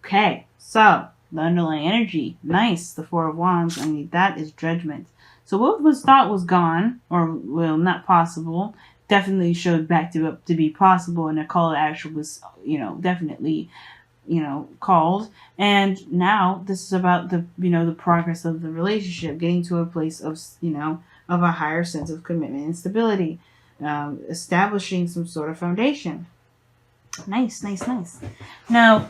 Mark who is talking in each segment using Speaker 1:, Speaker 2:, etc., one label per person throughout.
Speaker 1: Okay, so the underlying energy, nice. The Four of Wands. I mean, that is Judgment. So what was thought was gone, or well, not possible, definitely showed back to be possible, and a call to action was, definitely, called. And now this is about the progress of the relationship, getting to a place of, of a higher sense of commitment and stability, establishing some sort of foundation. Nice, nice, nice. Now,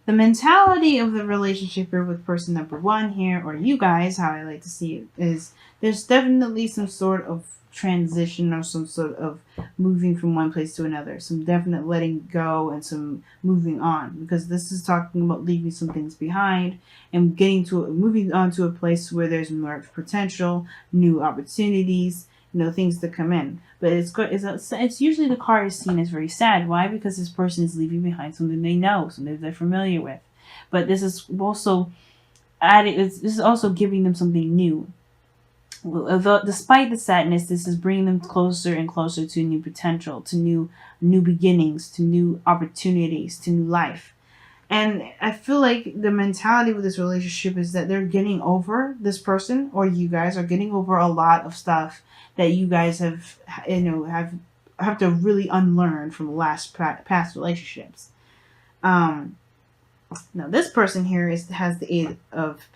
Speaker 1: the mentality of the relationship here with person number one here, or you guys, how I like to see it, is there's definitely some sort of transition or some sort of moving from one place to another, some definite letting go and some moving on, because this is talking about leaving some things behind and moving on to a place where there's more potential, new opportunities, things to come in. But it's usually the card is seen as very sad. Why? Because this person is leaving behind something they know, something they're familiar with. But this is also this is also giving them something new. Despite the sadness, this is bringing them closer and closer to new potential, to new beginnings, to new opportunities, to new life. And I feel like the mentality with this relationship is that they're getting over this person, or you guys are getting over a lot of stuff that you guys have to really unlearn from past relationships. Now this person here has the Eight of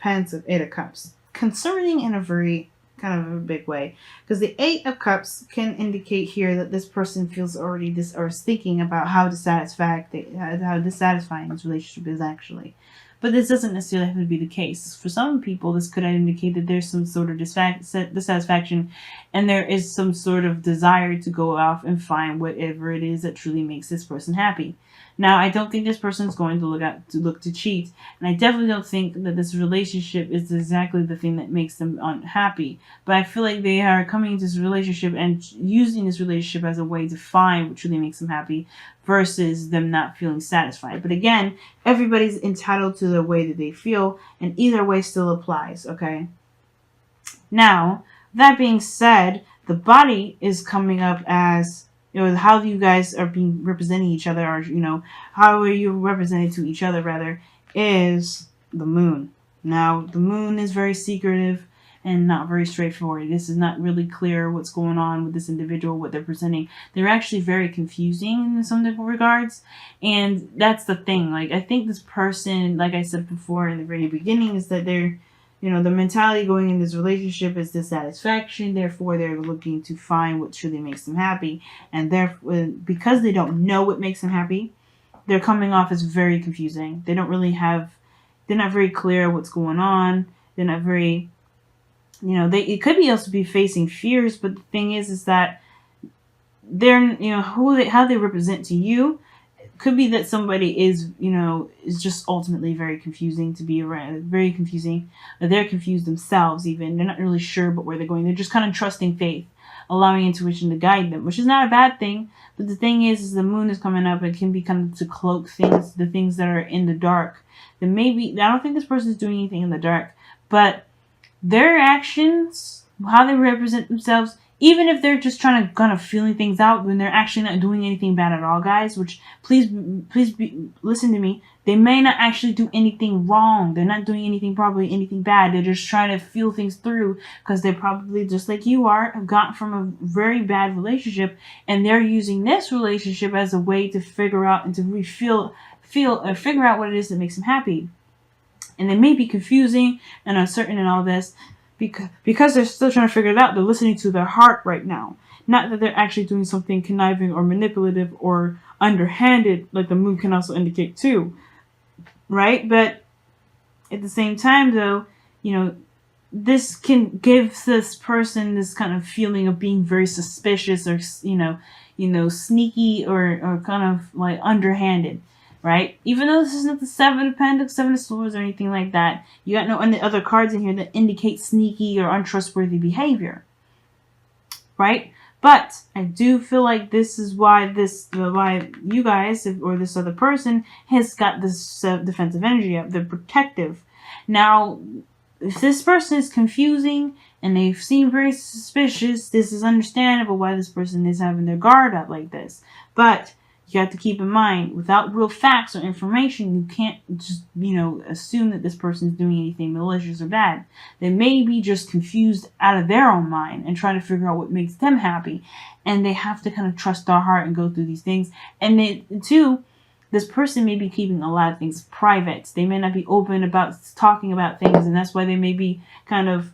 Speaker 1: Cups, concerning in a very kind of a big way, because the Eight of Cups can indicate here that this person feels already or is thinking about how dissatisfying this relationship is actually. But this doesn't necessarily have to be the case. For some people, this could indicate that there's some sort of dissatisfaction, and there is some sort of desire to go off and find whatever it is that truly makes this person happy. Now, I don't think this person is going to look to cheat, and I definitely don't think that this relationship is exactly the thing that makes them unhappy. But I feel like they are coming into this relationship and using this relationship as a way to find what truly makes them happy, versus them not feeling satisfied. But again, everybody's entitled to the way that they feel, and either way still applies. Okay. Now, that being said, the body is coming up as, how you guys are being representing each other, or, how are you represented to each other, rather, is the moon. Now, the moon is very secretive and not very straightforward. This is not really clear what's going on with this individual, what they're presenting. They're actually very confusing in some regards. And that's the thing. Like, I think this person, like I said before in the very beginning, is that they're, the mentality going in this relationship is dissatisfaction. Therefore, they're looking to find what truly makes them happy. And therefore, because they don't know what makes them happy, they're coming off as very confusing. They're not very clear what's going on. They're not very, it could be also be facing fears. But the thing is that they're, how they represent to you. Could be that somebody is just ultimately very confusing to be around, very confusing. They're confused themselves even. They're not really sure about where they're going. They're just kind of trusting faith, allowing intuition to guide them, which is not a bad thing. But the thing is the moon is coming up. It can be kind of to cloak the things that are in the dark. That maybe, I don't think this person is doing anything in the dark, but their actions, how they represent themselves, even if they're just trying to kind of feeling things out, when they're actually not doing anything bad at all, guys, which please listen to me. They may not actually do anything wrong. They're not doing anything bad. They're just trying to feel things through, because they're probably, just like you are, have gotten from a very bad relationship, and they're using this relationship as a way to figure out and to figure out what it is that makes them happy. And they may be confusing and uncertain and all this, because they're still trying to figure it out. They're listening to their heart right now. Not that they're actually doing something conniving or manipulative or underhanded, like the moon can also indicate too. Right? But at the same time, though, this can give this person this kind of feeling of being very suspicious, or, sneaky, or kind of like underhanded. Right? Even though this isn't the Seven of Pentacles, Seven of Swords, or anything like that, you got no other cards in here that indicate sneaky or untrustworthy behavior. Right? But I do feel like this is why you guys, or this other person, has got this defensive energy up. They're protective. Now, if this person is confusing and they seem very suspicious, this is understandable why this person is having their guard up like this. But you have to keep in mind, without real facts or information, you can't just, assume that this person is doing anything malicious or bad. They may be just confused out of their own mind and trying to figure out what makes them happy. And they have to kind of trust their heart and go through these things. And then, too, this person may be keeping a lot of things private. They may not be open about talking about things, and that's why they may be kind of,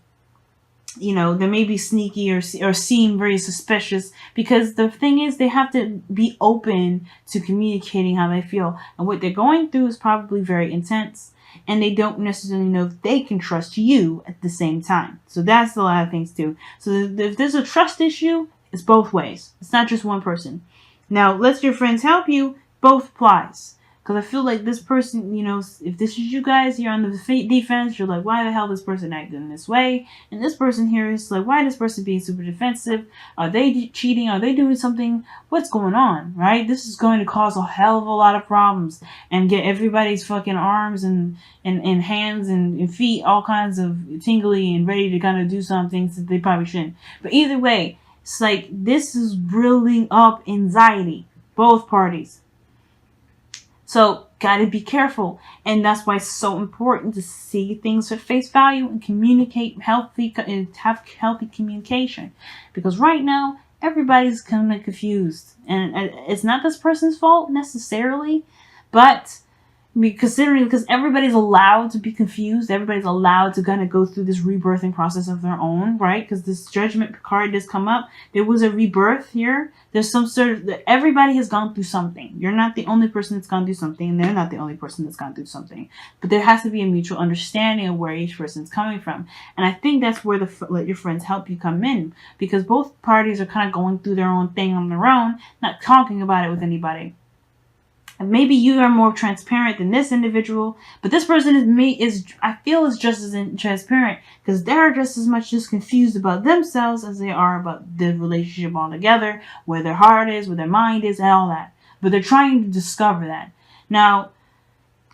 Speaker 1: they may be sneaky or seem very suspicious, because the thing is, they have to be open to communicating how they feel, and what they're going through is probably very intense, and they don't necessarily know if they can trust you at the same time. So that's a lot of things too. So if there's a trust issue, it's both ways. It's not just one person. Now, let your friends help you. Both applies. Because I feel like this person, if this is you guys, you're on the defense, you're like, why the hell is this person acting this way? And this person here is like, why is this person being super defensive? Are they cheating? Are they doing something? What's going on, right? This is going to cause a hell of a lot of problems and get everybody's fucking arms and hands and feet all kinds of tingly and ready to kind of do some things that they probably shouldn't. But either way, it's like, this is building up anxiety, both parties. So, gotta be careful. And that's why it's so important to see things at face value and communicate have healthy communication. Because right now, everybody's kind of confused. And it's not this person's fault necessarily, but because everybody's allowed to be confused, everybody's allowed to kind of go through this rebirthing process of their own, right? Because this judgment card does come up. There was a rebirth here. There's some sort of, everybody has gone through something. You're not the only person that's gone through something, and they're not the only person that's gone through something. But there has to be a mutual understanding of where each person's coming from. And I think that's where let your friends help you come in, because both parties are kind of going through their own thing on their own, not talking about it with anybody. And maybe you are more transparent than this individual, but this person is just as transparent, because they're just as much just confused about themselves as they are about the relationship altogether, where their heart is, where their mind is, and all that. But they're trying to discover that. Now,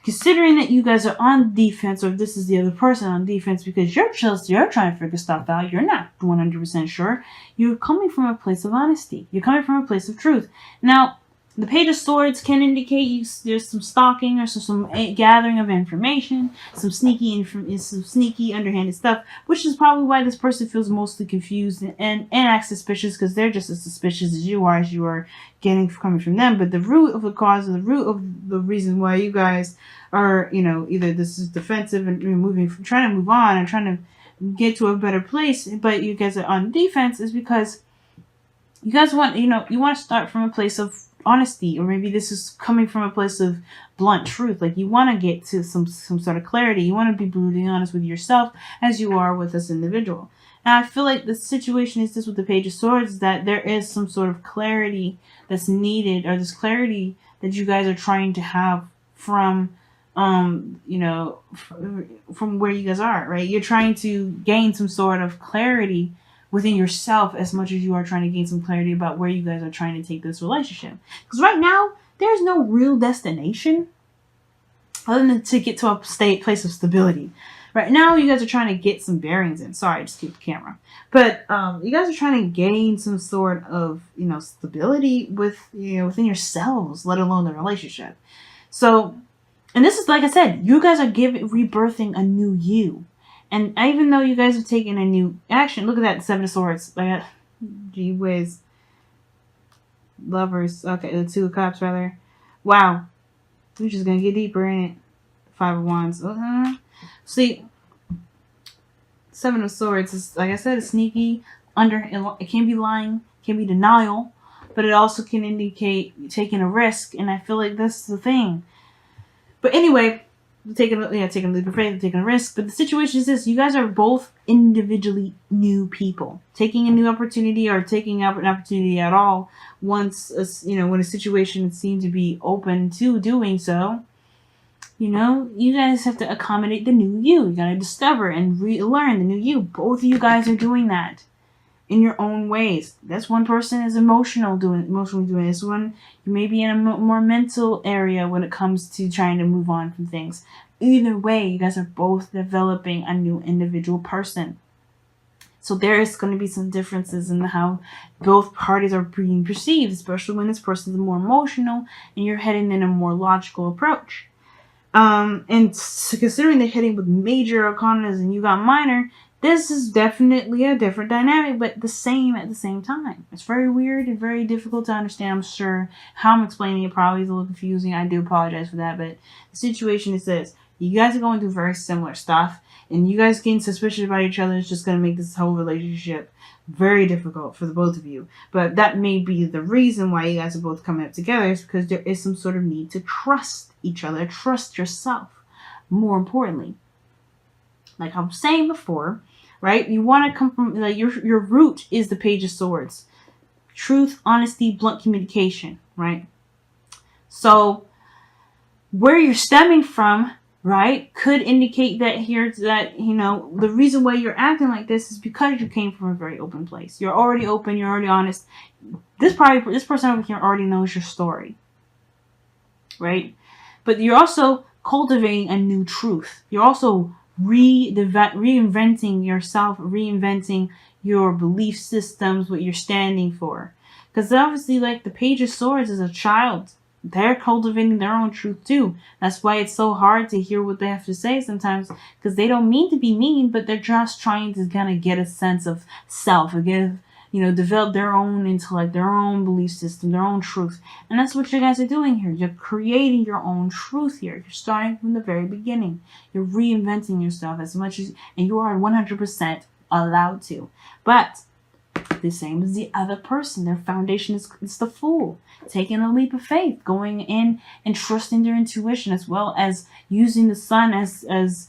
Speaker 1: considering that you guys are on defense, or this is the other person on defense, because you're trying to figure stuff out, you're not 100% sure, you're coming from a place of honesty. You're coming from a place of truth. Now, the Page of Swords can indicate there's some stalking or some gathering of information, some sneaky underhanded stuff, which is probably why this person feels mostly confused and acts suspicious, because they're just as suspicious as you are getting coming from them. But the root of the cause, or the root of the reason why you guys are, either this is defensive and trying to move on and trying to get to a better place, but you guys are on defense, is because you guys want, you want to start from a place of honesty, or maybe this is coming from a place of blunt truth. Like, you want to get to some sort of clarity. You want to be brutally honest with yourself as you are with this individual. And I feel like the situation is this with the Page of Swords, that there is some sort of clarity that's needed, or this clarity that you guys are trying to have from from where you guys are, right? You're trying to gain some sort of clarity within yourself as much as you are trying to gain some clarity about where you guys are trying to take this relationship. Because right now, there's no real destination other than to get to a place of stability. Right now, you guys are trying to get some bearings in. Sorry, I just keep the camera. But you guys are trying to gain some sort of, stability within yourselves, let alone the relationship. So, and this is, like I said, you guys are rebirthing a new you. And even though you guys have taken a new action, look at that, 7 of Swords. Gee whiz. Lovers. Okay, the 2 of Cups, rather. Wow. We're just going to get deeper in it. 5 of Wands. See, 7 of Swords is, like I said, it's sneaky. It can be lying, can be denial, but it also can indicate taking a risk. And I feel like that's the thing. But anyway, taking a leap of faith, taking a risk. But the situation is this: you guys are both individually new people, taking a new opportunity, or taking up an opportunity at all. Once when a situation seemed to be open to doing so, you guys have to accommodate the new you. You gotta discover and relearn the new you. Both of you guys are doing that in your own ways. That's one person is emotionally doing this one. You may be in a more mental area when it comes to trying to move on from things. Either way, you guys are both developing a new individual person. So there is going to be some differences in how both parties are being perceived, especially when this person is more emotional and you're heading in a more logical approach. And considering they're heading with major arcanas and you got minor, this is definitely a different dynamic, but the same at the same time. It's very weird and very difficult to understand. I'm sure how I'm explaining it probably is a little confusing. I do apologize for that, but the situation is this. You guys are going through very similar stuff, and you guys getting suspicious about each other is just going to make this whole relationship very difficult for the both of you. But that may be the reason why you guys are both coming up together, is because there is some sort of need to trust each other, trust yourself, more importantly. Like I was saying before, right? You want to come from, like, your root is the Page of Swords. Truth, honesty, blunt communication, right? So where you're stemming from, right, could indicate that here, that, you know, the reason why you're acting like this is because you came from a very open place. You're already open, you're already honest. This person over here already knows your story, right? But you're also cultivating a new truth. You're also reinventing yourself, reinventing your belief systems, what you're standing for. Because obviously, like, the Page of Swords is a child. They're cultivating their own truth too. That's why it's so hard to hear what they have to say sometimes, because they don't mean to be mean, but they're just trying to kind of get a sense of self, again, you know, develop their own intellect, their own belief system, their own truth. And that's what you guys are doing here. You're creating your own truth here. You're starting from the very beginning. You're reinventing yourself as much as, and you are 100% allowed to. But the same as the other person, their foundation is the Fool. Taking a leap of faith, going in and trusting their intuition, as well as using the Sun as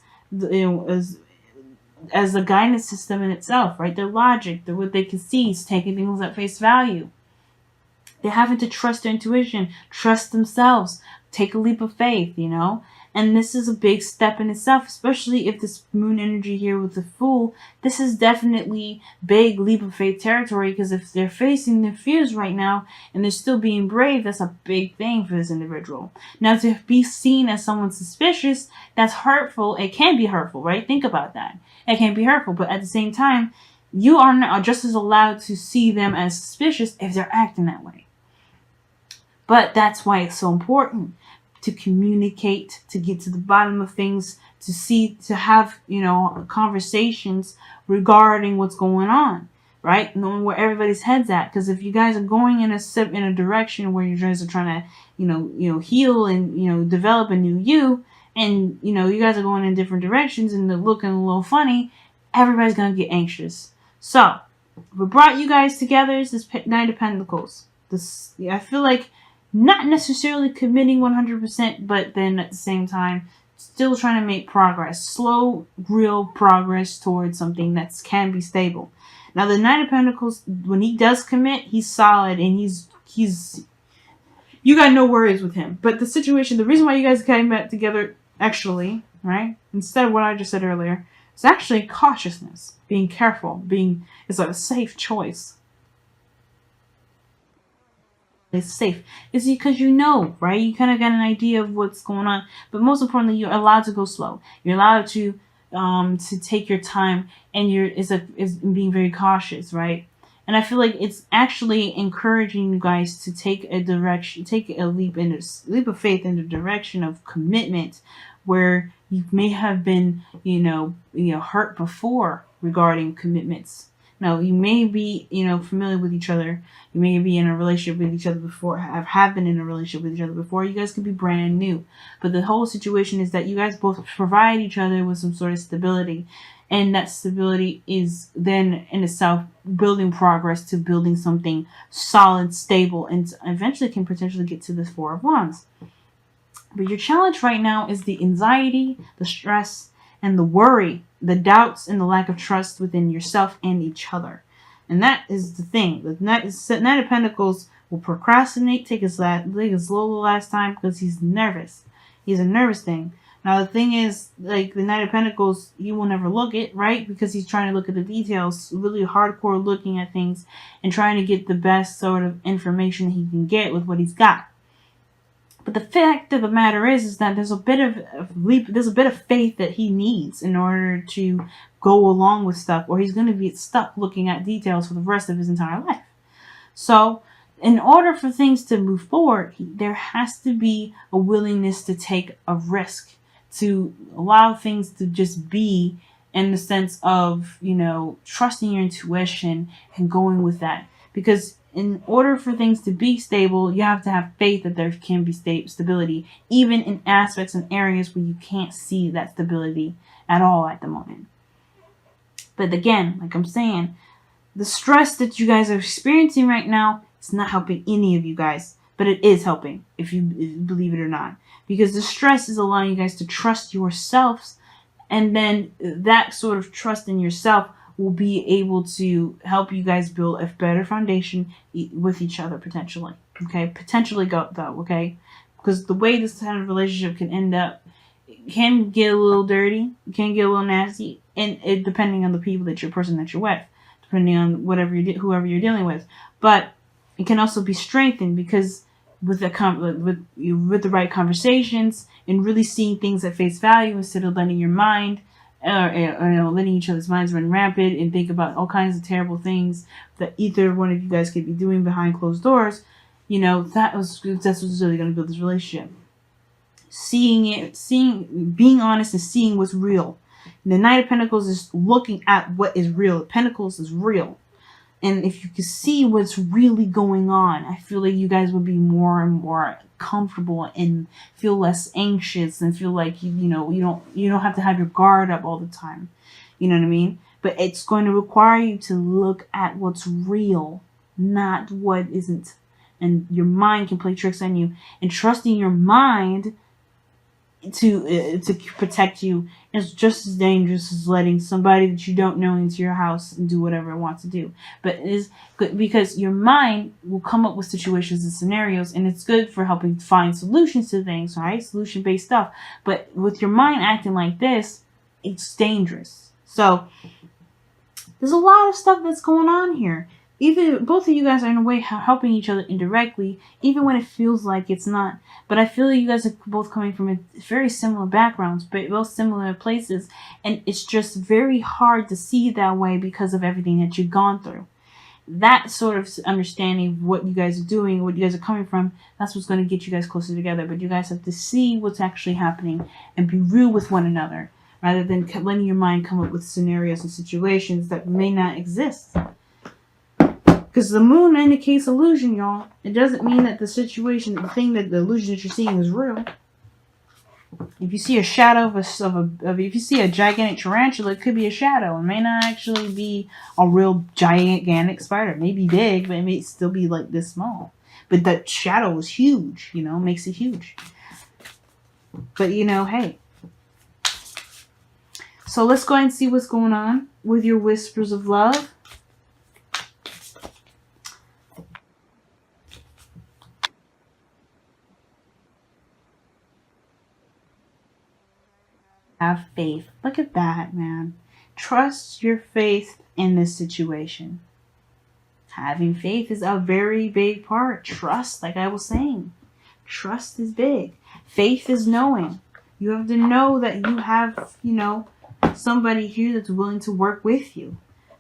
Speaker 1: a guidance system in itself, right? Their logic, what they can see, is taking things at face value. They're having to trust their intuition, trust themselves, take a leap of faith, you know? And this is a big step in itself, especially if this moon energy here with the Fool, this is definitely big leap of faith territory, because if they're facing their fears right now and they're still being brave, that's a big thing for this individual. Now, to be seen as someone suspicious, that's hurtful. It can be hurtful, right? Think about that. It can be hurtful, but at the same time, you are just as allowed to see them as suspicious if they're acting that way. But that's why it's so important to communicate, to get to the bottom of things, to have, you know, conversations regarding what's going on, right? Knowing where everybody's head's at. Because if you guys are going in a direction where you guys are trying to, you know, heal and, you know, develop a new you, and, you know, you guys are going in different directions and they're looking a little funny, everybody's going to get anxious. So, what brought you guys together is this Knight of Pentacles. I feel like not necessarily committing 100%, but then at the same time, still trying to make progress. Slow, real progress towards something that can be stable. Now, the Knight of Pentacles, when he does commit, he's solid, and he's you got no worries with him. But the situation, the reason why you guys came back together, actually, right, instead of what I just said earlier, it's actually cautiousness, being careful, it's like a safe choice. It's safe. It's because you know, right? You kind of got an idea of what's going on. But most importantly, you're allowed to go slow. You're allowed to take your time, and is being very cautious, right? And I feel like it's actually encouraging you guys to take a leap of faith in the direction of commitment, where you may have been, you know, hurt before regarding commitments. Now, you may be, you know, familiar with each other. You may be in a relationship with each other before, have been in a relationship with each other before. You guys could be brand new. But the whole situation is that you guys both provide each other with some sort of stability. And that stability is then in itself building progress to building something solid, stable, and eventually can potentially get to the Four of Wands. But your challenge right now is the anxiety, the stress, and the worry, the doubts, and the lack of trust within yourself and each other. And that is the thing. The Knight of Pentacles will procrastinate, take it slow the last time, because he's nervous. He's a nervous thing. Now, the thing is, like, the Knight of Pentacles, he will never look it, right? Because he's trying to look at the details, really hardcore looking at things and trying to get the best sort of information he can get with what he's got. But the fact of the matter is that there's a bit of faith that he needs in order to go along with stuff, or he's going to be stuck looking at details for the rest of his entire life. So in order for things to move forward, there has to be a willingness to take a risk, to allow things to just be, in the sense of, trusting your intuition and going with that. Because in order for things to be stable, you have to have faith that there can be stability, even in aspects and areas where you can't see that stability at all at the moment. But again, like I'm saying, the stress that you guys are experiencing right now, it's not helping any of you guys, but it is helping, if you believe it or not. Because the stress is allowing you guys to trust yourselves, and then that sort of trust in yourself will be able to help you guys build a better foundation with each other, potentially. Okay? Potentially go, though, okay? Because the way this kind of relationship can end up, it can get a little dirty, it can get a little nasty, and it depending on the people that you're with, depending on whoever you're dealing with. But it can also be strengthened, because with the right conversations and really seeing things at face value, instead of letting your mind letting each other's minds run rampant and think about all kinds of terrible things that either one of you guys could be doing behind closed doors, that's what's really going to build this relationship. Being honest and seeing what's real. The Knight of Pentacles is looking at what is real. Pentacles is real. And if you can see what's really going on, I feel like you guys would be more and more comfortable and feel less anxious and feel like you don't have to have your guard up all the time. You know what I mean? But it's going to require you to look at what's real, not what isn't. And your mind can play tricks on you. And trusting your mind to protect you is just as dangerous as letting somebody that you don't know into your house and do whatever it wants to do. But it is good because your mind will come up with situations and scenarios, and it's good for helping find solutions to things, right? Solution-based stuff. But with your mind acting like this, it's dangerous. So there's a lot of stuff that's going on here. Even both of you guys are in a way helping each other indirectly, even when it feels like it's not. But I feel like you guys are both coming from very similar backgrounds, but both similar places, and it's just very hard to see that way because of everything that you've gone through. That sort of understanding of what you guys are doing, what you guys are coming from, that's what's going to get you guys closer together. But you guys have to see what's actually happening and be real with one another, rather than letting your mind come up with scenarios and situations that may not exist. Because the moon indicates illusion, y'all. It doesn't mean that the situation, the illusion that you're seeing is real. If you see a shadow if you see a gigantic tarantula, it could be a shadow. It may not actually be a real gigantic spider. It may be big, but it may still be like this small. But that shadow is huge, makes it huge. But hey. So let's go ahead and see what's going on with your whispers of love. Have faith. Look at that, man. Trust your faith in this situation. Having faith is a very big part. Trust, like I was saying. Trust is big. Faith is knowing. You have to know that you have, somebody here that's willing to work with you.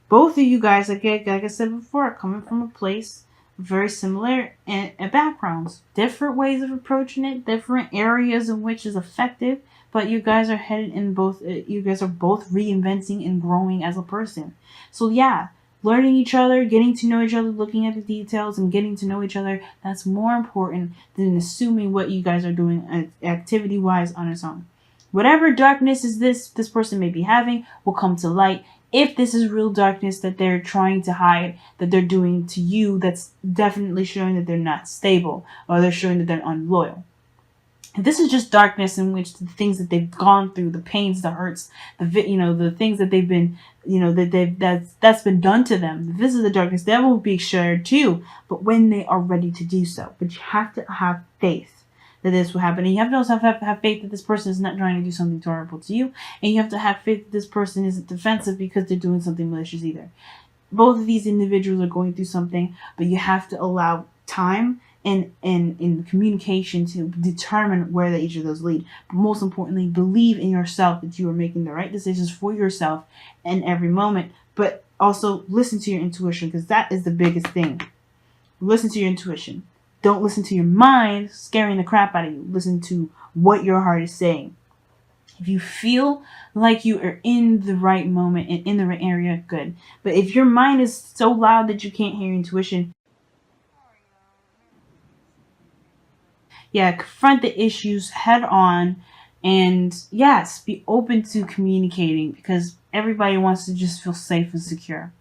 Speaker 1: Both of you guys, like I said before, are coming from a place very similar in backgrounds. Different ways of approaching it. Different areas in which is effective. But you guys are headed in both, you guys are both reinventing and growing as a person. So yeah, learning each other, getting to know each other, looking at the details and getting to know each other, that's more important than assuming what you guys are doing activity-wise on its own. Whatever darkness is this person may be having will come to light. If this is real darkness that they're trying to hide, that they're doing to you, that's definitely showing that they're not stable, or they're showing that they're unloyal. This is just darkness in which the things that they've gone through, the pains, the hurts, the things that they've been, that's been done to them. This is the darkness that will be shared too, but when they are ready to do so. But you have to have faith that this will happen. And you have to also have faith that this person is not trying to do something terrible to you. And you have to have faith that this person isn't defensive because they're doing something malicious either. Both of these individuals are going through something, but you have to allow time in communication to determine where each of those lead. But most importantly, believe in yourself that you are making the right decisions for yourself in every moment. But also listen to your intuition, because that is the biggest thing. Listen to your intuition. Don't listen to your mind scaring the crap out of you. Listen to what your heart is saying. If you feel like you are in the right moment and in the right area, good. But if your mind is so loud that you can't hear your intuition, yeah, confront the issues head on. And yes, be open to communicating, because everybody wants to just feel safe and secure.